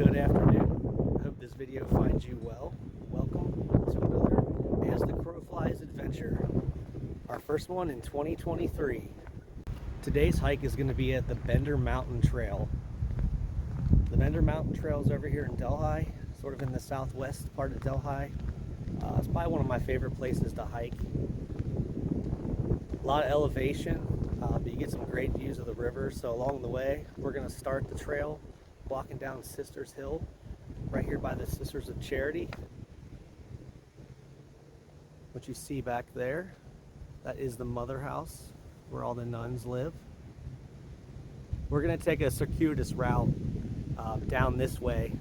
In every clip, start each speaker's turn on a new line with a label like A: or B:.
A: Good afternoon. I hope this video finds you well. Welcome to another As the Crow Flies adventure. Our first one in 2023. Today's hike is going to be at the Bender Mountain Trail. The Bender Mountain Trail is over here in Delhi, sort of in the southwest part of Delhi. It's probably one of my favorite places to hike. A lot of elevation, but you get some great views of the river. So along the way, we're going to start the trail walking down Sisters Hill, right here by the Sisters of Charity. What you see back there, that is the mother house where all the nuns live. We're going to take a circuitous route down this way,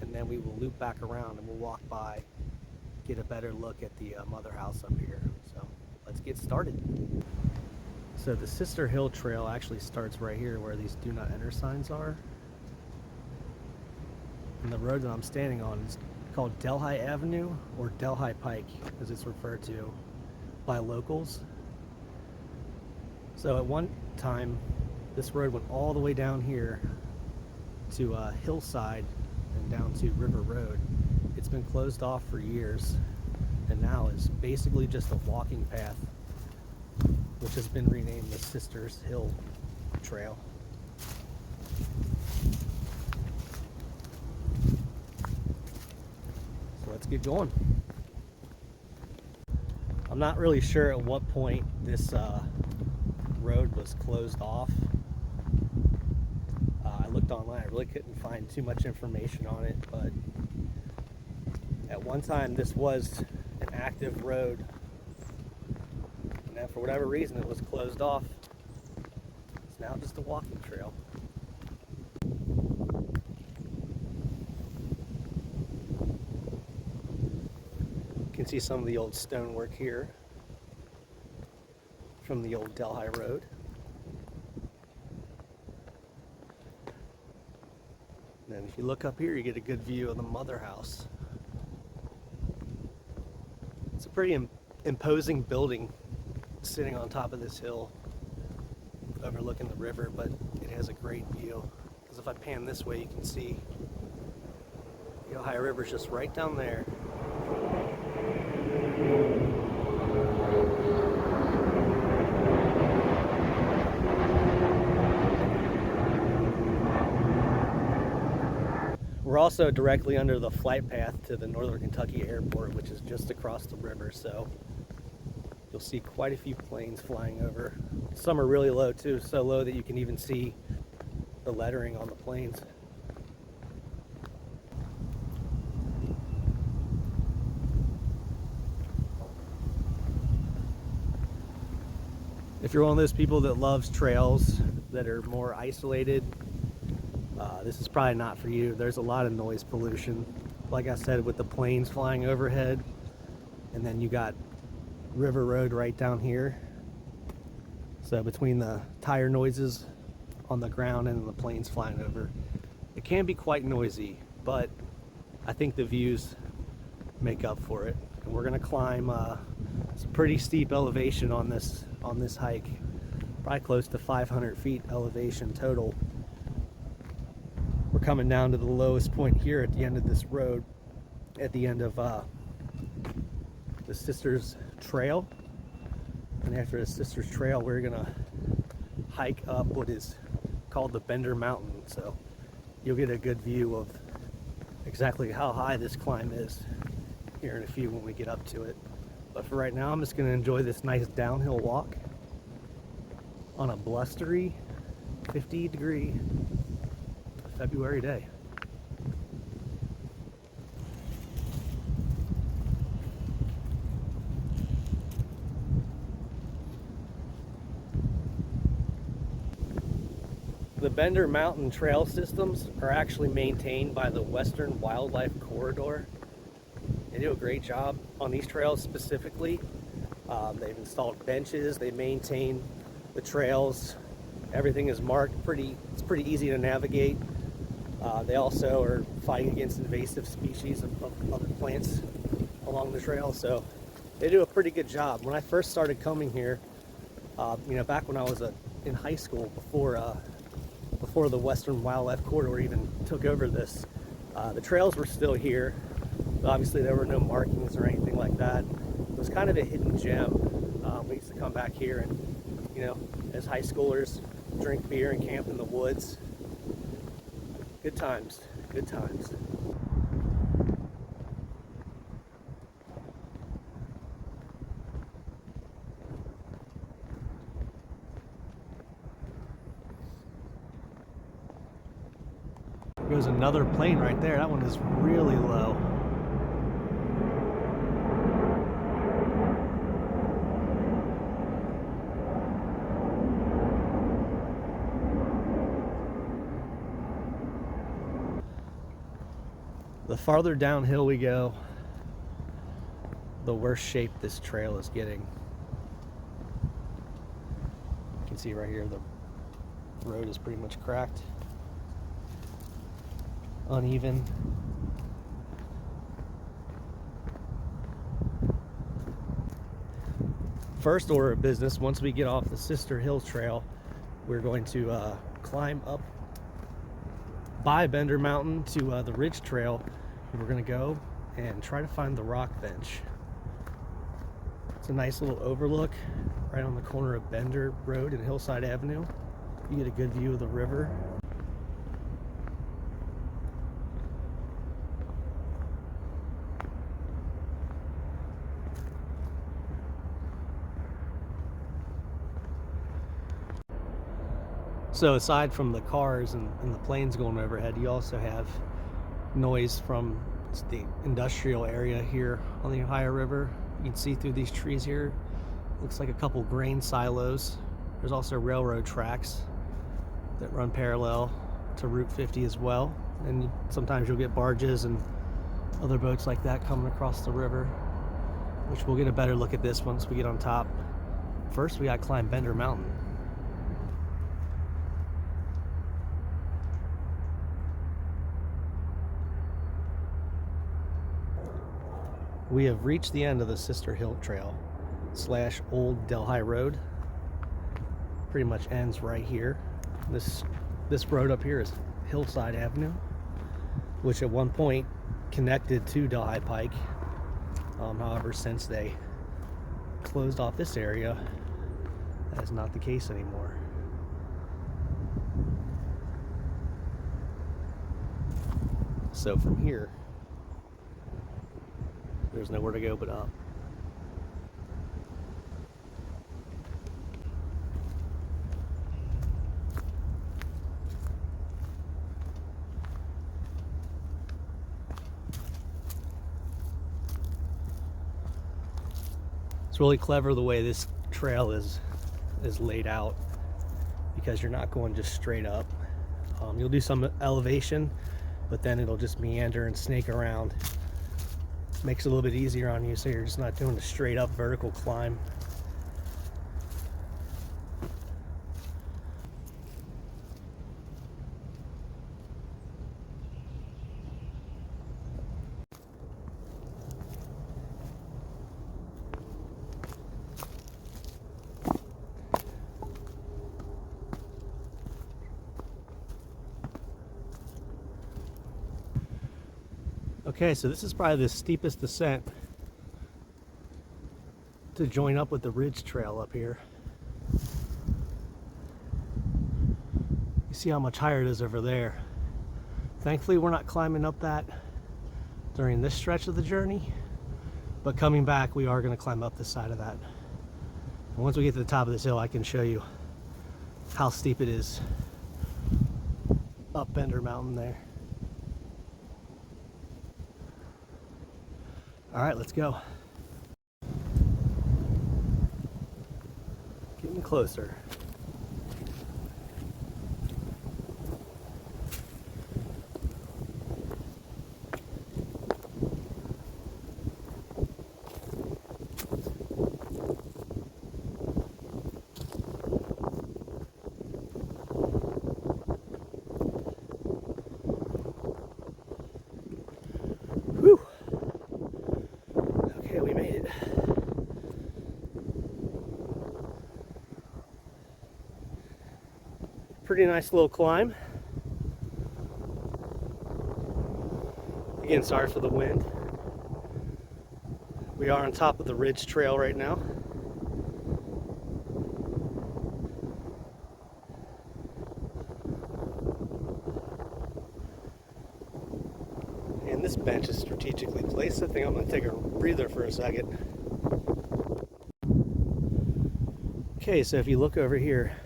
A: and then we will loop back around and we'll walk by, get a better look at the mother house up here. So let's get started. So the Sister Hill Trail actually starts right here where these do not enter signs are. And the road that I'm standing on is called Delhi Avenue, or Delhi Pike as it's referred to by locals. So at one time this road went all the way down here to Hillside and down to River Road. It's been closed off for years and now is basically just a walking path, which has been renamed the Sisters Hill Trail. So let's get going. I'm not really sure at what point this road was closed off. I looked online, I really couldn't find too much information on it, but at one time this was an active road, and then for whatever reason it was closed off. It's now just a walking trail. You can see some of the old stonework here from the old Delhi Road. And then if you look up here, you get a good view of the mother house. It's a pretty imposing building sitting on top of this hill overlooking the river, but it has a great view. Because if I pan this way, you can see the Ohio River's just right down there. We're also directly under the flight path to the Northern Kentucky Airport, which is just across the river, so you'll see quite a few planes flying over. Some are really low too, so low that you can even see the lettering on the planes. If you're one of those people that loves trails that are more isolated, this is probably not for you. There's a lot of noise pollution, like I said, with the planes flying overhead, and then you got River Road right down here. So between the tire noises on the ground and the planes flying over, it can be quite noisy, but I think the views make up for it. And we're gonna climb some pretty steep elevation on this hike, probably close to 500 feet elevation total. We're coming down to the lowest point here at the end of this road, at the end of the Sisters Trail. And after the Sisters Trail, we're gonna hike up what is called the Bender Mountain. So you'll get a good view of exactly how high this climb is here in a few when we get up to it. But for right now, I'm just gonna enjoy this nice downhill walk on a blustery 50-degree February day. The Bender Mountain trail systems are actually maintained by the Western Wildlife Corridor. They do a great job on these trails specifically. They've installed benches, they maintain the trails. Everything is marked it's pretty easy to navigate. They also are fighting against invasive species of other plants along the trail, so they do a pretty good job. When I first started coming here, back when I was in high school, before the Western Wildlife Corridor even took over this The trails were still here. Obviously, there were no markings or anything like that. It was kind of a hidden gem. We used to come back here and, as high schoolers, drink beer and camp in the woods. Good times, good times. There's another plane right there. That one is really low. The farther downhill we go, the worse shape this trail is getting. You can see right here the road is pretty much cracked, uneven. First order of business, once we get off the Sister Hill Trail, we're going to climb up by Bender Mountain to the Ridge Trail. We're going to go and try to find the rock bench. It's a nice little overlook right on the corner of Bender Road and Hillside Avenue. You get a good view of the river. So aside from the cars and the planes going overhead, you also have noise from the industrial area here on the Ohio River. You can see through these trees here. Looks like a couple grain silos. There's also railroad tracks that run parallel to Route 50 as well. And sometimes you'll get barges and other boats like that coming across the river, which we'll get a better look at this once we get on top. First, we gotta climb Bender Mountain. We have reached the end of the Sister Hill Trail / Old Delhi Road. Pretty much ends right here. This road up here is Hillside Avenue, which at one point connected to Delhi Pike. However, since they closed off this area, that is not the case anymore. So from here, there's nowhere to go but up. It's really clever the way this trail is laid out, because you're not going just straight up. You'll do some elevation, but then it'll just meander and snake around. Makes it a little bit easier on you, so you're just not doing a straight up vertical climb. Okay, so this is probably the steepest descent to join up with the Ridge Trail up here. You see how much higher it is over there. Thankfully, we're not climbing up that during this stretch of the journey, but coming back, we are going to climb up this side of that. And once we get to the top of this hill, I can show you how steep it is up Bender Mountain there. All right, let's go. Getting closer. Whew. Okay, we made it. Pretty nice little climb. Again, sorry for the wind. We are on top of the Ridge Trail right now. And this bench is strategically placed. I think I'm going to take a breather for a second. Okay, so if you look over here,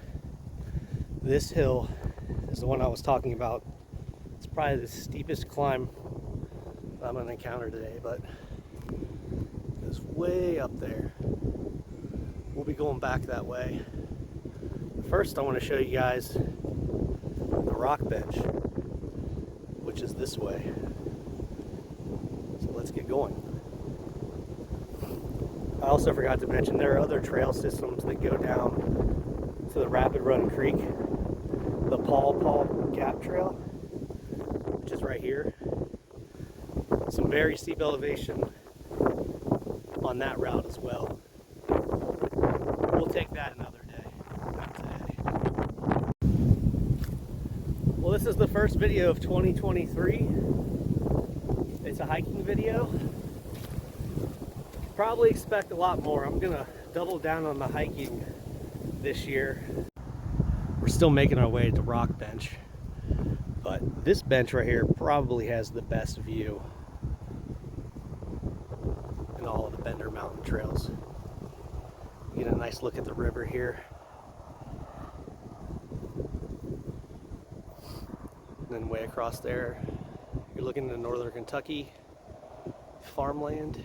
A: this hill is the one I was talking about. It's probably the steepest climb I'm going to encounter today, but it's way up there. We'll be going back that way. First, I want to show you guys the rock bench, which is this way. So let's get going. I also forgot to mention there are other trail systems that go down to the Rapid Run Creek. The Paw Gap Trail, which is right here. Some very steep elevation on that route as well. We'll take that another day, not today. Well, this is the first video of 2023. It's a hiking video. Probably expect a lot more. I'm gonna double down on the hiking this year. We're still making our way to Rock Bench, but this bench right here probably has the best view in all of the Bender Mountain trails. You get a nice look at the river here. And then way across there, you're looking into northern Kentucky, farmland.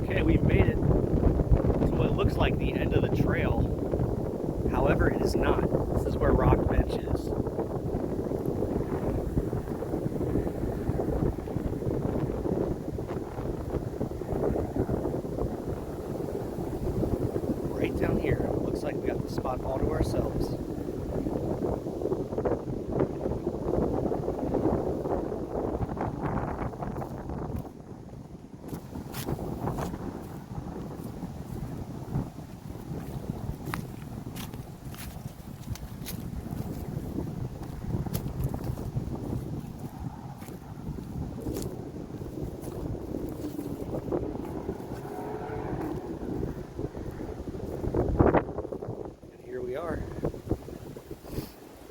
A: Okay, we've made it to what looks like the end of the trail. However, it is not. This is where Rock Bench is. Right down here. Looks like we got the spot all to ourselves.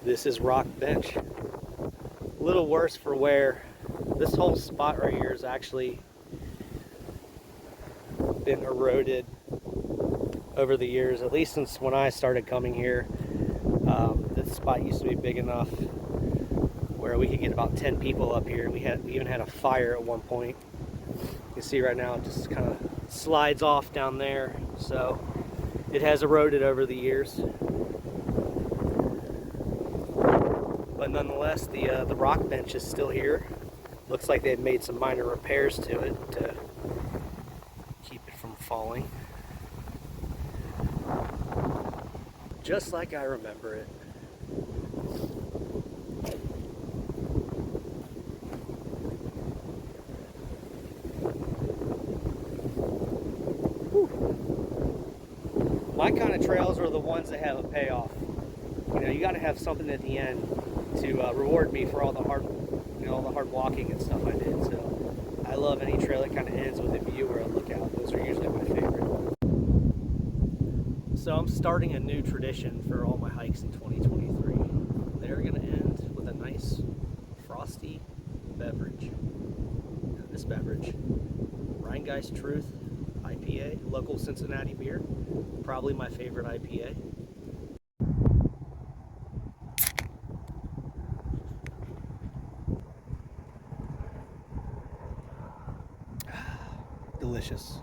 A: This is Rock Bench. A little worse for wear. This whole spot right here has actually been eroded over the years, at least since when I started coming here. This spot used to be big enough where we could get about 10 people up here. We even had a fire at one point. You can see right now it just kind of slides off down there, so it has eroded over the years. But nonetheless, the rock bench is still here. Looks like they've made some minor repairs to it to keep it from falling. Just like I remember it. Whew. My kind of trails are the ones that have a payoff. You know, you got to have something at the end to reward me for all the hard, all the hard walking and stuff I did. So I love any trail that kind of ends with a view or a lookout. Those are usually my favorite. So I'm starting a new tradition for all my hikes in 2023. They're going to end with a nice frosty beverage. Now, this beverage, Rhinegeist Truth IPA, local Cincinnati beer, probably my favorite IPA. Delicious.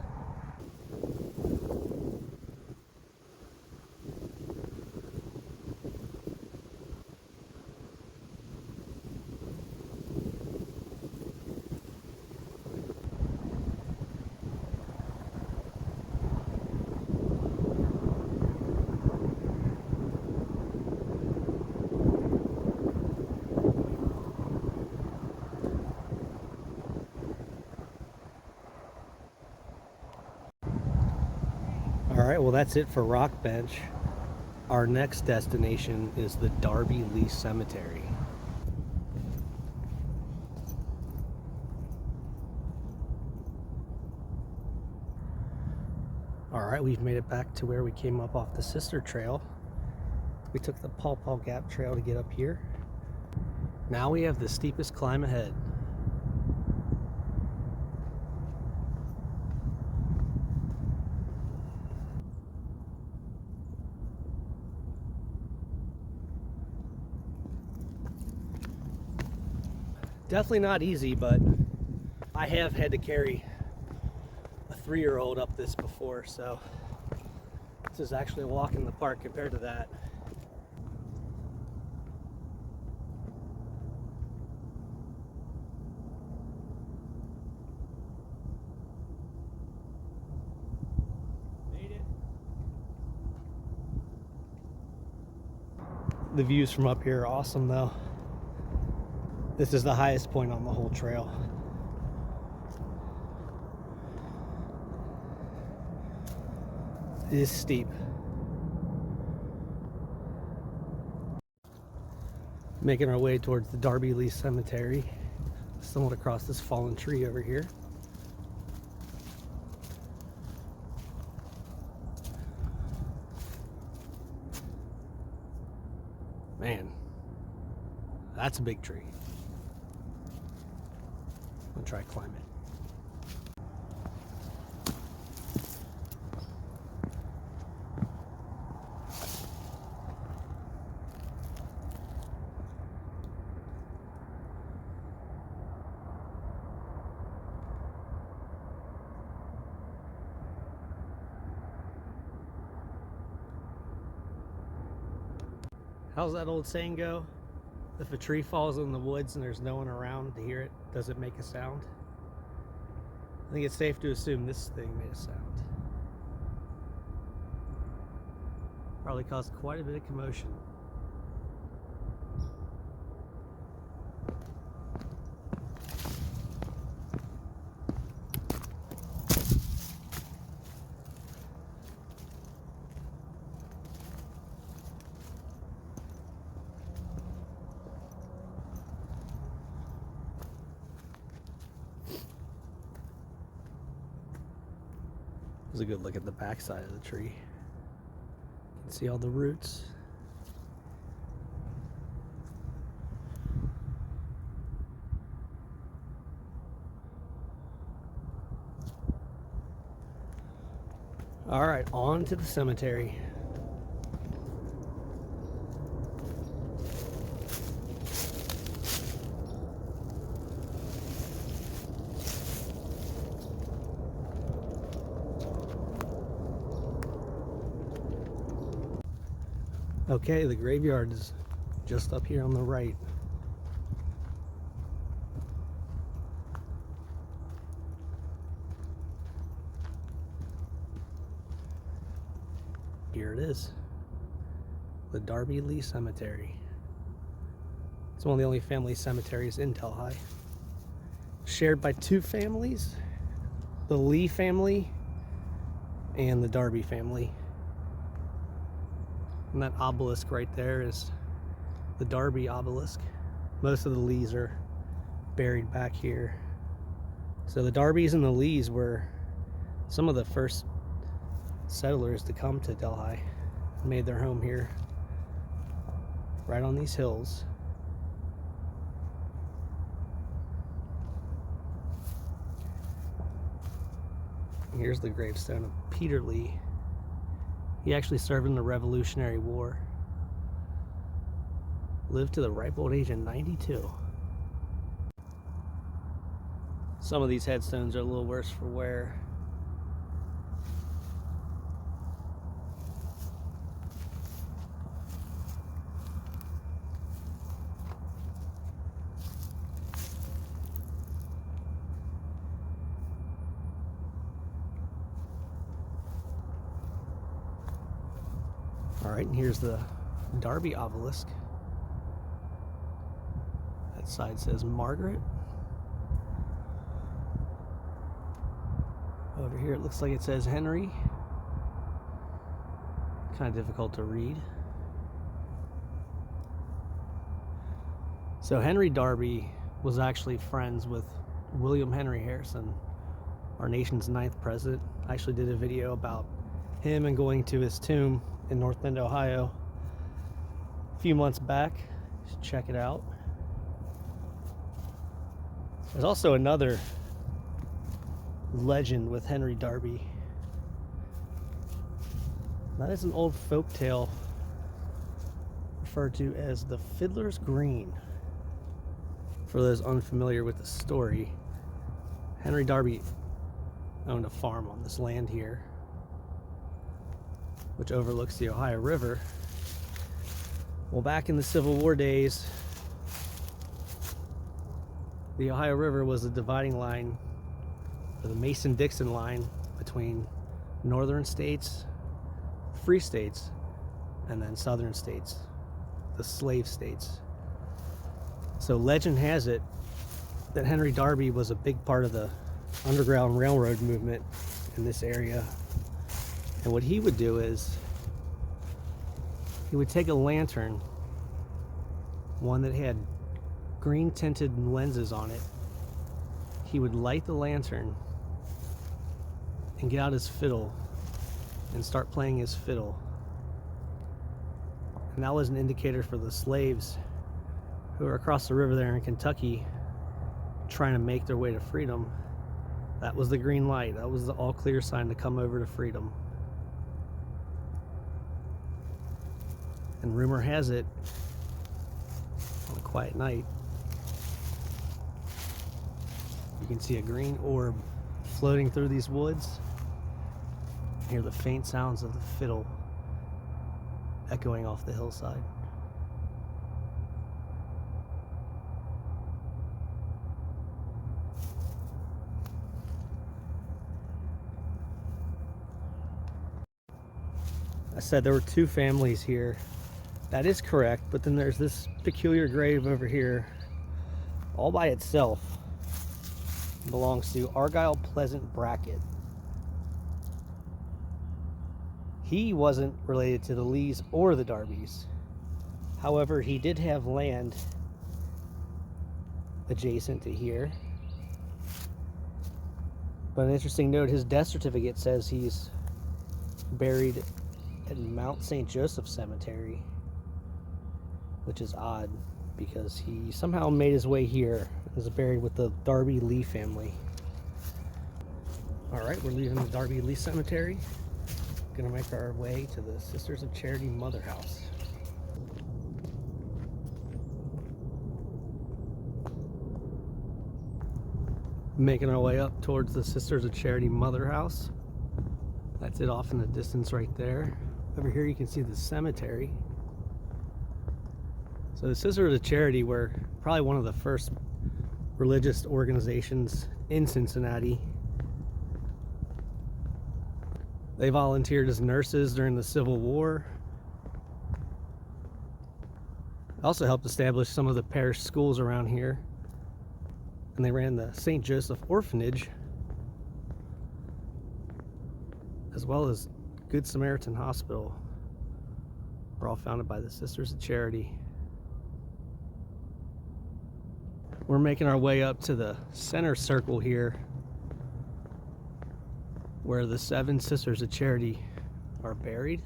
A: Alright, well that's it for Rock Bench. Our next destination is the Darby-Lee Cemetery. Alright, we've made it back to where we came up off the sister trail. We took the Paw Paw Gap trail to get up here. Now we have the steepest climb ahead. Definitely not easy, but I have had to carry a 3-year-old up this before, so this is actually a walk in the park compared to that. Made it. The views from up here are awesome though. This is the highest point on the whole trail. It is steep. Making our way towards the Darby-Lee Cemetery. Stumbled across this fallen tree over here. Man, that's a big tree. I'm gonna try to climb it. How's that old saying go? If a tree falls in the woods and there's no one around to hear it, does it make a sound? I think it's safe to assume this thing made a sound. Probably caused quite a bit of commotion. There's a good look at the back side of the tree. You can see all the roots. All right, on to the cemetery. Okay, the graveyard is just up here on the right. Here it is, the Darby-Lee Cemetery. It's one of the only family cemeteries in Delhi. Shared by 2 families, the Lee family and the Darby family. And that obelisk right there is the Darby obelisk. Most of the Lees are buried back here. So the Darbys and the Lees were some of the first settlers to come to Delhi. Made their home here, right on these hills. And here's the gravestone of Peter Lee. He actually served in the Revolutionary War. Lived to the ripe old age of 92. Some of these headstones are a little worse for wear. All right, and here's the Darby obelisk. That side says Margaret. Over here it looks like it says Henry. kind of difficult to read. So Henry Darby was actually friends with William Henry Harrison, our nation's 9th president. I actually did a video about him and going to his tomb in North Bend, Ohio a few months back. You should check it out. There's also another legend with Henry Darby. That is an old folk tale referred to as the Fiddler's Green. For those unfamiliar with the story, Henry Darby owned a farm on this land here, which overlooks the Ohio River. Well, back in the Civil War days, the Ohio River was the dividing line, or the Mason-Dixon line, between northern states, free states, and then southern states, the slave states. So legend has it that Henry Darby was a big part of the Underground Railroad movement in this area. And what he would do is he would take a lantern, one that had green tinted lenses on it. He would light the lantern and get out his fiddle and start playing his fiddle. And that was an indicator for the slaves who were across the river there in Kentucky trying to make their way to freedom. That was the green light. That was the all clear sign to come over to freedom. And rumor has it, on a quiet night, you can see a green orb floating through these woods. Hear the faint sounds of the fiddle echoing off the hillside. I said there were 2 families here. That is correct, but then there's this peculiar grave over here, all by itself. It belongs to Argyle Pleasant Brackett. He wasn't related to the Lees or the Darbys. However, he did have land adjacent to here. But an interesting note, his death certificate says he's buried at Mount St. Joseph Cemetery, which is odd because he somehow made his way here and is buried with the Darby-Lee family. Alright, we're leaving the Darby-Lee Cemetery. Gonna make our way to the Sisters of Charity Mother House. Making our way up towards the Sisters of Charity Mother House. That's it off in the distance right there. Over here you can see the cemetery. So the Sisters of Charity were probably one of the first religious organizations in Cincinnati. They volunteered as nurses during the Civil War. They also helped establish some of the parish schools around here. And they ran the St. Joseph Orphanage, as well as Good Samaritan Hospital, were all founded by the Sisters of Charity. We're making our way up to the center circle here, where the 7 Sisters of Charity are buried.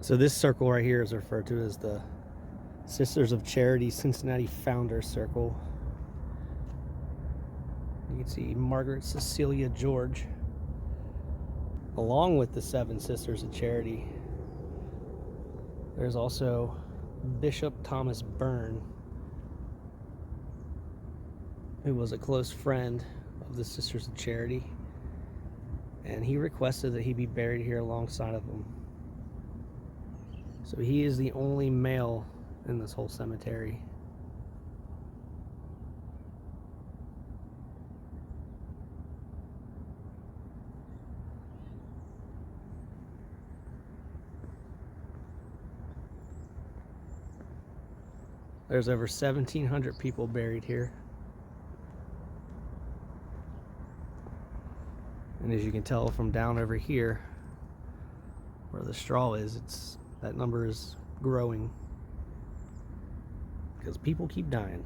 A: So this circle right here is referred to as the Sisters of Charity Cincinnati Founder Circle. You can see Margaret Cecilia George, along with the 7 Sisters of Charity. There's also Bishop Thomas Byrne, who was a close friend of the Sisters of Charity, and he requested that he be buried here alongside of them. So he is the only male in this whole cemetery. There's over 1,700 people buried here. And as you can tell from down over here where the straw is, that number is growing because people keep dying.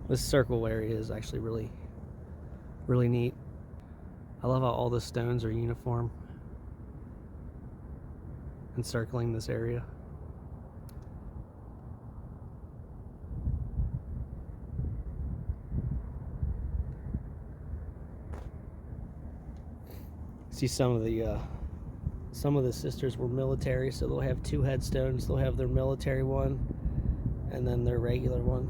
A: This circle area is actually really neat. I love how all the stones are uniform encircling this area. See, some of the sisters were military, so they'll have two headstones. They'll have their military one and then their regular one.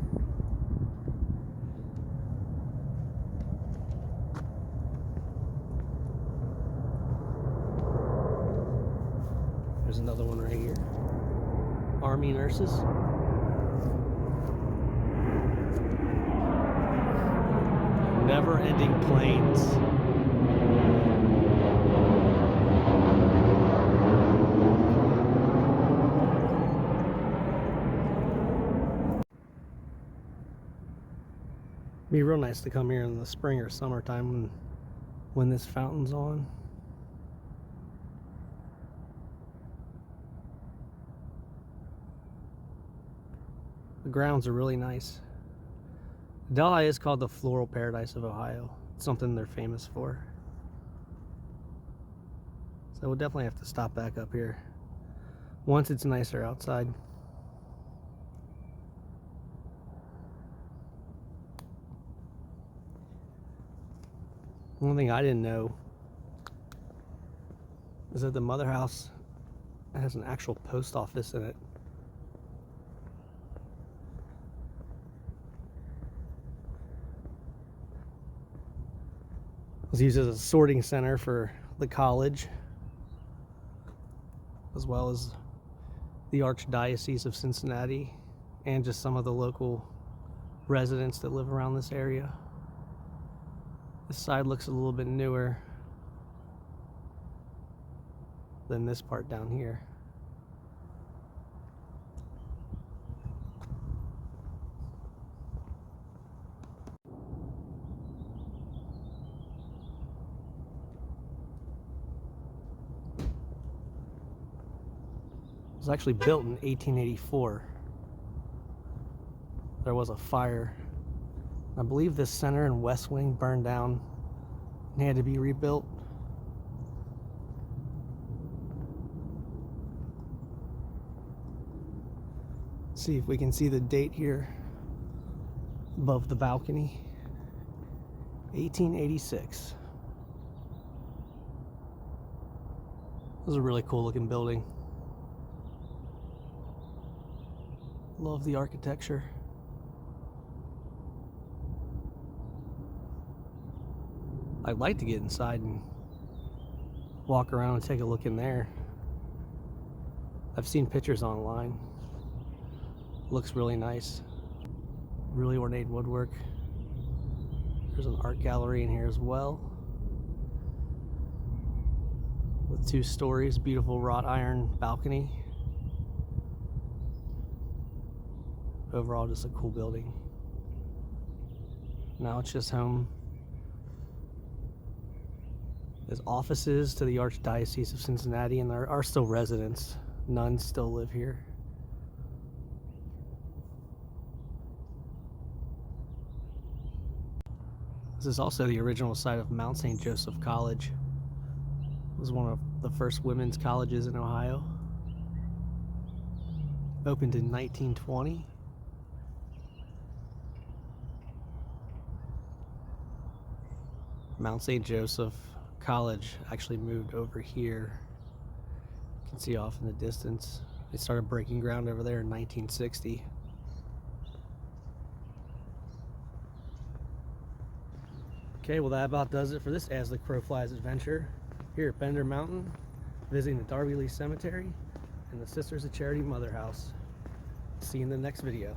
A: There's another one right here. Army nurses. Never-ending planes. Be real nice to come here in the spring or summertime when this fountain's on. The grounds are really nice. Delhi is called the floral paradise of Ohio. It's something they're famous for. So we'll definitely have to stop back up here once it's nicer outside. One thing I didn't know is that the mother house has an actual post office in it. It was used as a sorting center for the college, as well as the Archdiocese of Cincinnati, and just some of the local residents that live around this area. This side looks a little bit newer than this part down here. It was actually built in 1884. There was a fire. I believe this center and west wing burned down and had to be rebuilt. See if we can see the date here above the balcony. 1886. This is a really cool looking building. Love the architecture. I'd like to get inside and walk around and take a look in there. I've seen pictures online. Looks really nice. Really ornate woodwork. There's an art gallery in here as well, with 2 stories, beautiful wrought iron balcony. Overall, just a cool building. Now it's just home. There's offices to the Archdiocese of Cincinnati, and there are still residents. Nuns still live here. This is also the original site of Mount St. Joseph College. It was one of the first women's colleges in Ohio. Opened in 1920. Mount St. Joseph College actually moved over here. You can see off in the distance. They started breaking ground over there in 1960. Okay, well that about does it for this As the Crow Flies adventure here at Bender Mountain, visiting the Darby-Lee Cemetery and the Sisters of Charity Mother House. See you in the next video.